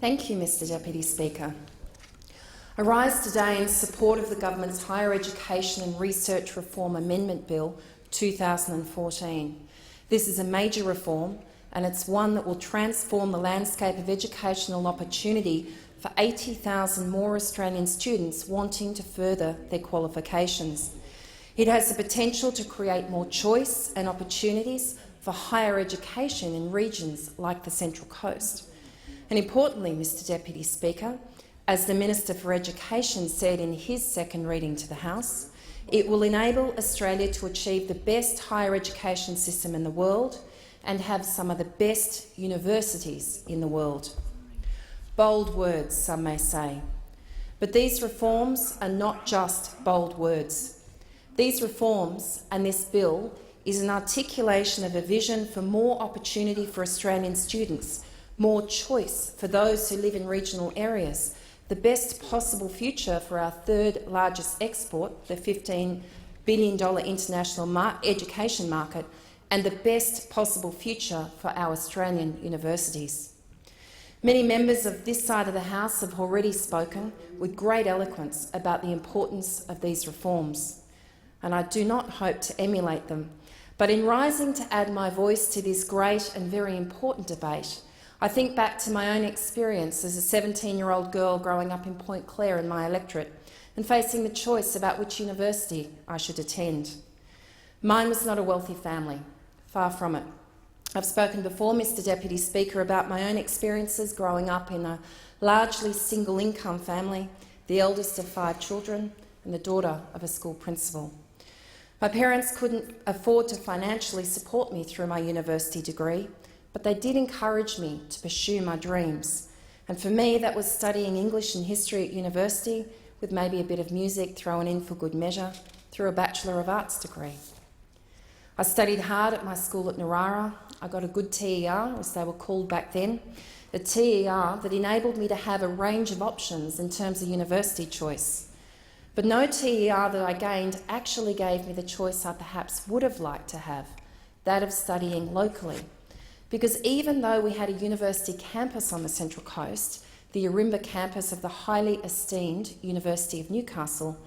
Thank you, Mr Deputy Speaker. I rise today in support of the Government's Higher Education and Research Reform Amendment Bill 2014. This is a major reform, and it's one that will transform the landscape of educational opportunity for 80,000 more Australian students wanting to further their qualifications. It has the potential to create more choice and opportunities for higher education in regions like the Central Coast. And importantly, Mr Deputy Speaker, as the Minister for Education said in his second reading to the House, it will enable Australia to achieve the best higher education system in the world and have some of the best universities in the world. Bold words, some may say. But these reforms are not just bold words. These reforms and this bill is an articulation of a vision for more opportunity for Australian students, more choice for those who live in regional areas, the best possible future for our third largest export, the $15 billion international education market, and the best possible future for our Australian universities. Many members of this side of the House have already spoken with great eloquence about the importance of these reforms, and I do not hope to emulate them. But in rising to add my voice to this great and very important debate, I think back to my own experience as a 17-year-old girl growing up in Point Clare in my electorate and facing the choice about which university I should attend. Mine was not a wealthy family, far from it. I've spoken before, Mr Deputy Speaker, about my own experiences growing up in a largely single-income family, the eldest of 5 children and the daughter of a school principal. My parents couldn't afford to financially support me through my university degree, but they did encourage me to pursue my dreams. And for me, that was studying English and history at university, with maybe a bit of music thrown in for good measure, through a Bachelor of Arts degree. I studied hard at my school at Narara. I got a good TER, as they were called back then, a TER that enabled me to have a range of options in terms of university choice. But no TER that I gained actually gave me the choice I perhaps would have liked to have, that of studying locally. Because even though we had a university campus on the Central Coast, the Ourimbah campus of the highly esteemed University of Newcastle,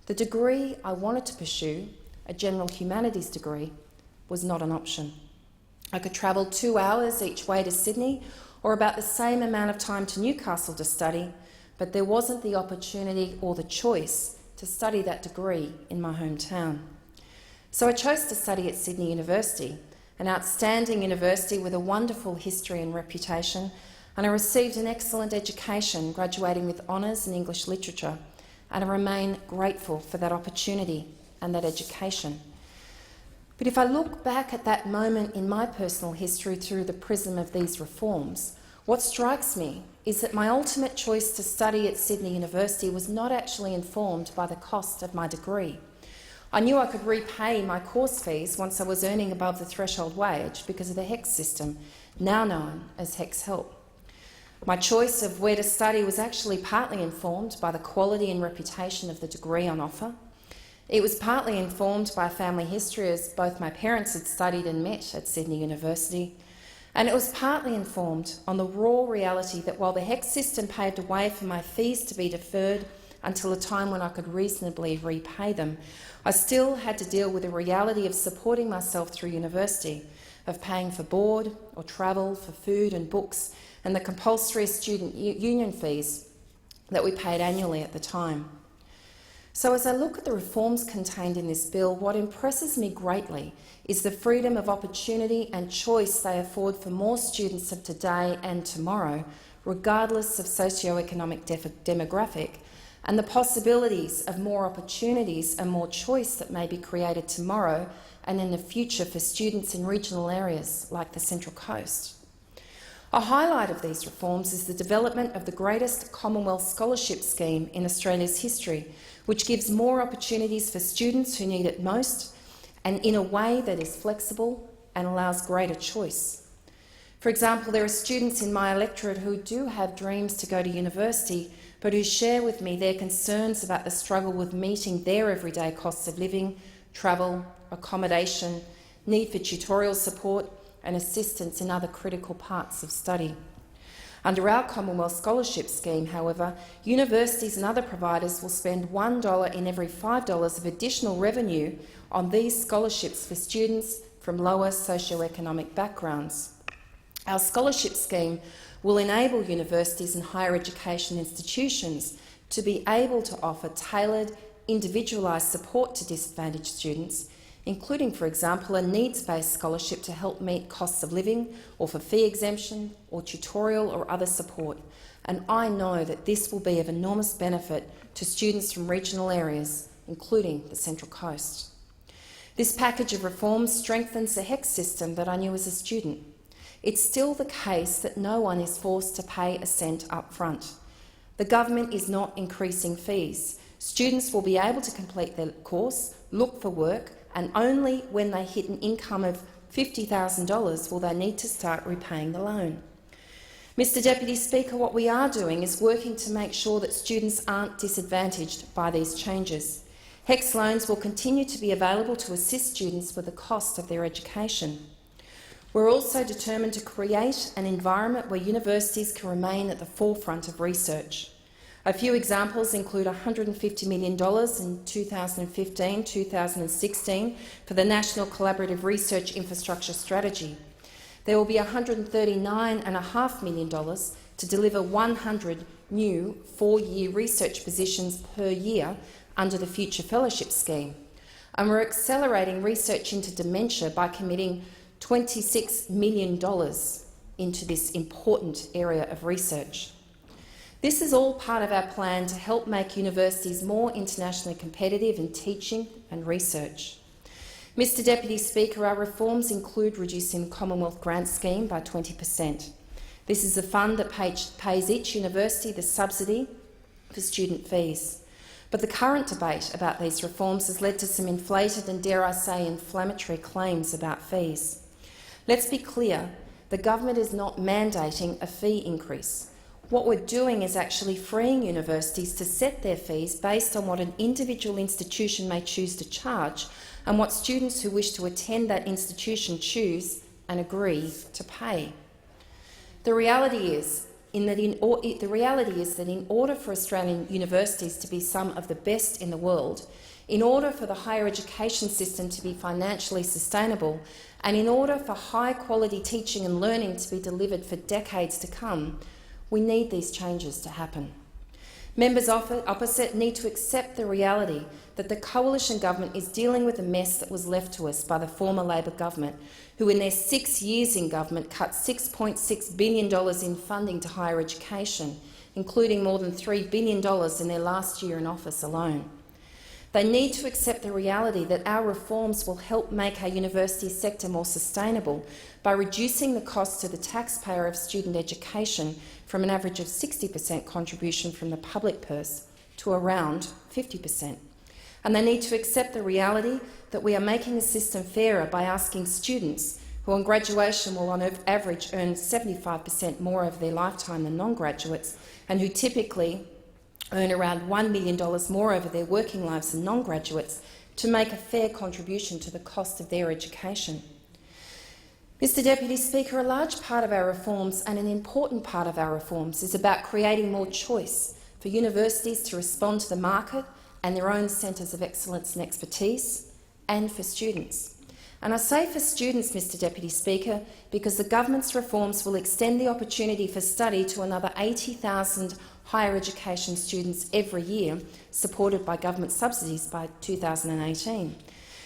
the degree I wanted to pursue, a general humanities degree, was not an option. I could travel 2 hours each way to Sydney, or about the same amount of time to Newcastle to study, but there wasn't the opportunity or the choice to study that degree in my hometown. So I chose to study at Sydney University, an outstanding university with a wonderful history and reputation, and I received an excellent education, graduating with honours in English literature, and I remain grateful for that opportunity and that education. But if I look back at that moment in my personal history through the prism of these reforms, what strikes me is that my ultimate choice to study at Sydney University was not actually informed by the cost of my degree. I knew I could repay my course fees once I was earning above the threshold wage because of the HECS system, now known as HECS Help. My choice of where to study was actually partly informed by the quality and reputation of the degree on offer. It was partly informed by family history, as both my parents had studied and met at Sydney University, and it was partly informed on the raw reality that while the HECS system paved a way for my fees to be deferred until a time when I could reasonably repay them, I still had to deal with the reality of supporting myself through university, of paying for board or travel, for food and books, and the compulsory student union fees that we paid annually at the time. So as I look at the reforms contained in this bill, what impresses me greatly is the freedom of opportunity and choice they afford for more students of today and tomorrow, regardless of socio-economic demographic, and the possibilities of more opportunities and more choice that may be created tomorrow and in the future for students in regional areas like the Central Coast. A highlight of these reforms is the development of the greatest Commonwealth scholarship scheme in Australia's history, which gives more opportunities for students who need it most, and in a way that is flexible and allows greater choice. For example, there are students in my electorate who do have dreams to go to university, but who share with me their concerns about the struggle with meeting their everyday costs of living, travel, accommodation, need for tutorial support and assistance in other critical parts of study. Under our Commonwealth Scholarship Scheme, however, universities and other providers will spend $1 in every $5 of additional revenue on these scholarships for students from lower socioeconomic backgrounds. Our scholarship scheme will enable universities and higher education institutions to be able to offer tailored, individualised support to disadvantaged students, including, for example, a needs-based scholarship to help meet costs of living, or for fee exemption or tutorial or other support. And I know that this will be of enormous benefit to students from regional areas, including the Central Coast. This package of reforms strengthens the HECS system that I knew as a student. It's still the case that no one is forced to pay a cent up front. The government is not increasing fees. Students will be able to complete their course, look for work, and only when they hit an income of $50,000 will they need to start repaying the loan. Mr Deputy Speaker, what we are doing is working to make sure that students aren't disadvantaged by these changes. HECS loans will continue to be available to assist students with the cost of their education. We're also determined to create an environment where universities can remain at the forefront of research. A few examples include $150 million in 2015-2016 for the National Collaborative Research Infrastructure Strategy. There will be $139.5 million to deliver 100 new 4-year research positions per year under the Future Fellowship Scheme. And we're accelerating research into dementia by committing $26 million into this important area of research. This is all part of our plan to help make universities more internationally competitive in teaching and research. Mr Deputy Speaker, our reforms include reducing the Commonwealth Grant Scheme by 20%. This is a fund that pays each university the subsidy for student fees. But the current debate about these reforms has led to some inflated and, dare I say, inflammatory claims about fees. Let's be clear, the government is not mandating a fee increase. What we're doing is actually freeing universities to set their fees based on what an individual institution may choose to charge and what students who wish to attend that institution choose and agree to pay. The reality is that in order for Australian universities to be some of the best in the world, in order for the higher education system to be financially sustainable, and in order for high-quality teaching and learning to be delivered for decades to come, we need these changes to happen. Members opposite need to accept the reality that the coalition government is dealing with a mess that was left to us by the former Labor government, who in their 6 years in government cut $6.6 billion in funding to higher education, including more than $3 billion in their last year in office alone. They need to accept the reality that our reforms will help make our university sector more sustainable by reducing the cost to the taxpayer of student education from an average of 60% contribution from the public purse to around 50%. And they need to accept the reality that we are making the system fairer by asking students who on graduation will on average earn 75% more over their lifetime than non-graduates, and who typically earn around $1 million more over their working lives than non-graduates, to make a fair contribution to the cost of their education. Mr Deputy Speaker, a large part of our reforms, and an important part of our reforms, is about creating more choice for universities to respond to the market and their own centres of excellence and expertise, and for students. And I say for students, Mr Deputy Speaker, because the government's reforms will extend the opportunity for study to another 80,000 higher education students every year, supported by government subsidies by 2018.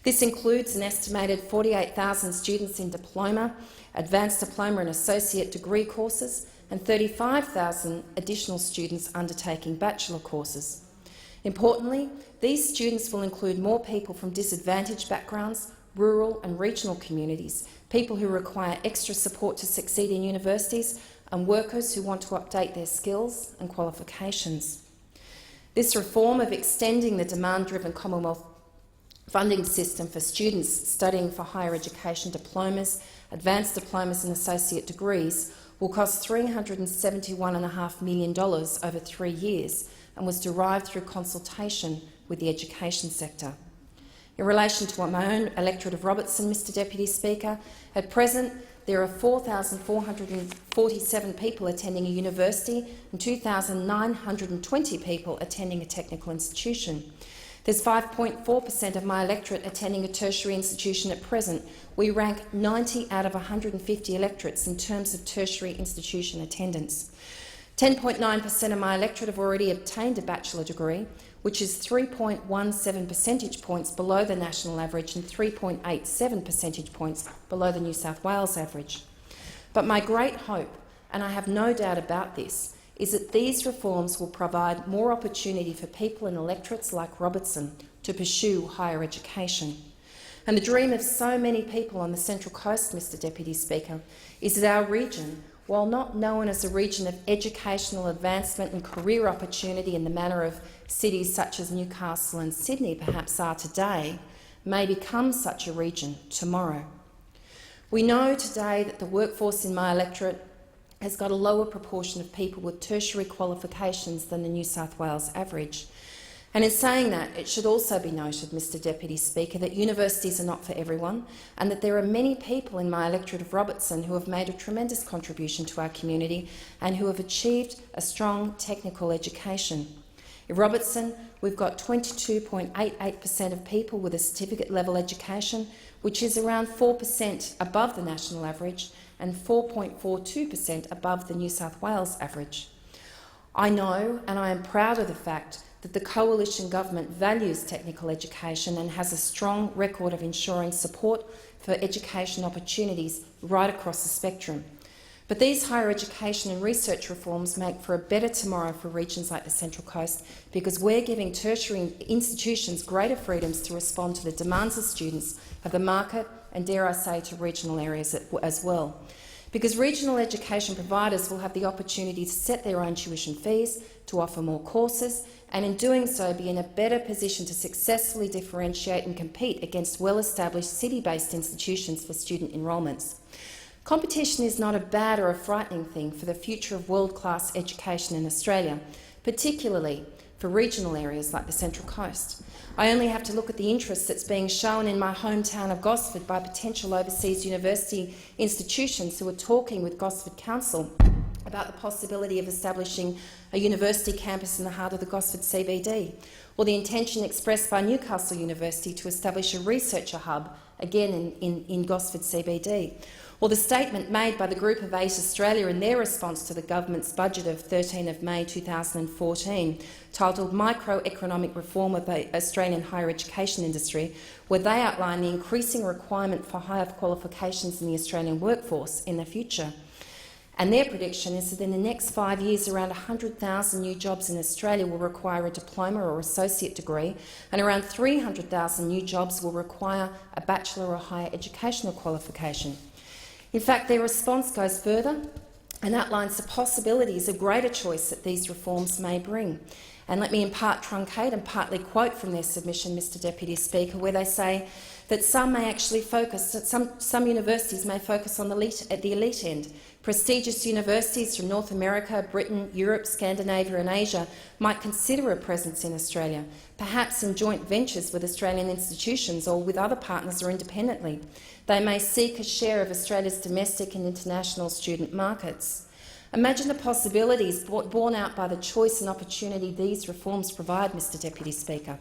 This includes an estimated 48,000 students in diploma, advanced diploma and associate degree courses, and 35,000 additional students undertaking bachelor courses. Importantly, these students will include more people from disadvantaged backgrounds, rural and regional communities, people who require extra support to succeed in universities, and workers who want to update their skills and qualifications. This reform of extending the demand-driven Commonwealth funding system for students studying for higher education diplomas, advanced diplomas and associate degrees will cost $371.5 million over 3 years and was derived through consultation with the education sector. In relation to my own electorate of Robertson, Mr Deputy Speaker, at present there are 4,447 people attending a university and 2,920 people attending a technical institution. There's 5.4% of my electorate attending a tertiary institution at present. We rank 90 out of 150 electorates in terms of tertiary institution attendance. 10.9% of my electorate have already obtained a bachelor degree, which is 3.17 percentage points below the national average and 3.87 percentage points below the New South Wales average. But my great hope, and I have no doubt about this, is that these reforms will provide more opportunity for people in electorates like Robertson to pursue higher education. And the dream of so many people on the Central Coast, Mr Deputy Speaker, is that our region, while not known as a region of educational advancement and career opportunity in the manner of cities such as Newcastle and Sydney perhaps are today, may become such a region tomorrow. We know today that the workforce in my electorate has got a lower proportion of people with tertiary qualifications than the New South Wales average. And in saying that, it should also be noted, Mr Deputy Speaker, that universities are not for everyone and that there are many people in my electorate of Robertson who have made a tremendous contribution to our community and who have achieved a strong technical education. In Robertson, we've got 22.88% of people with a certificate-level education, which is around 4% above the national average and 4.42% above the New South Wales average. I know and I am proud of the fact that the Coalition Government values technical education and has a strong record of ensuring support for education opportunities right across the spectrum. But these higher education and research reforms make for a better tomorrow for regions like the Central Coast because we're giving tertiary institutions greater freedoms to respond to the demands of students, of the market and, dare I say, to regional areas as well. Because regional education providers will have the opportunity to set their own tuition fees, to offer more courses, and in doing so be in a better position to successfully differentiate and compete against well-established city-based institutions for student enrolments. Competition is not a bad or a frightening thing for the future of world-class education in Australia, particularly for regional areas like the Central Coast. I only have to look at the interest that's being shown in my hometown of Gosford by potential overseas university institutions who are talking with Gosford Council about the possibility of establishing a university campus in the heart of the Gosford CBD, or the intention expressed by Newcastle University to establish a researcher hub, again in Gosford CBD, or the statement made by the Group of 8 Australia in their response to the government's budget of 13 May 2014, titled Microeconomic Reform of the Australian Higher Education Industry, where they outline the increasing requirement for higher qualifications in the Australian workforce in the future. And their prediction is that in the next 5 years, around 100,000 new jobs in Australia will require a diploma or associate degree, and around 300,000 new jobs will require a bachelor or higher educational qualification. In fact, their response goes further and outlines the possibilities of greater choice that these reforms may bring. And let me in part truncate and partly quote from their submission, Mr Deputy Speaker, where they say that some may actually focus, that some universities may focus on at the elite end. Prestigious universities from North America, Britain, Europe, Scandinavia and Asia might consider a presence in Australia, perhaps in joint ventures with Australian institutions or with other partners or independently. They may seek a share of Australia's domestic and international student markets. Imagine the possibilities borne out by the choice and opportunity these reforms provide, Mr Deputy Speaker.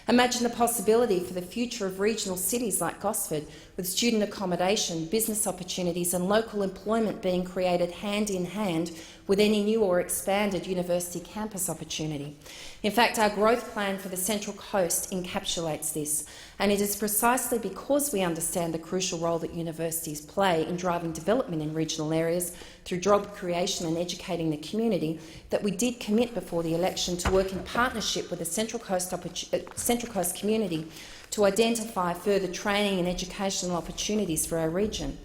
Imagine the possibility for the future of regional cities like Gosford, with student accommodation, business opportunities and local employment being created hand in hand with any new or expanded university campus opportunity. In fact, our growth plan for the Central Coast encapsulates this, and it is precisely because we understand the crucial role that universities play in driving development in regional areas through job creation and educating the community that we did commit before the election to work in partnership with the Central Coast community to identify further training and educational opportunities for our region.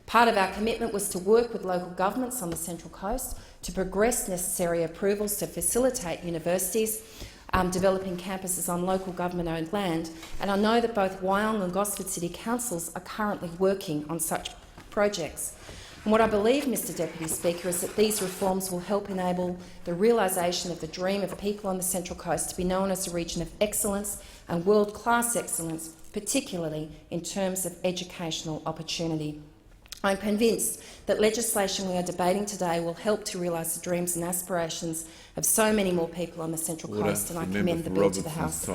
Part of our commitment was to work with local governments on the Central Coast to progress necessary approvals to facilitate universities developing campuses on local government-owned land, and I know that both Wyong and Gosford City Councils are currently working on such projects. And what I believe, Mr Deputy Speaker, is that these reforms will help enable the realisation of the dream of people on the Central Coast to be known as a region of excellence and world-class excellence, particularly in terms of educational opportunity. I'm convinced that legislation we are debating today will help to realise the dreams and aspirations of so many more people on the Central Coast, and I commend the bill to the House.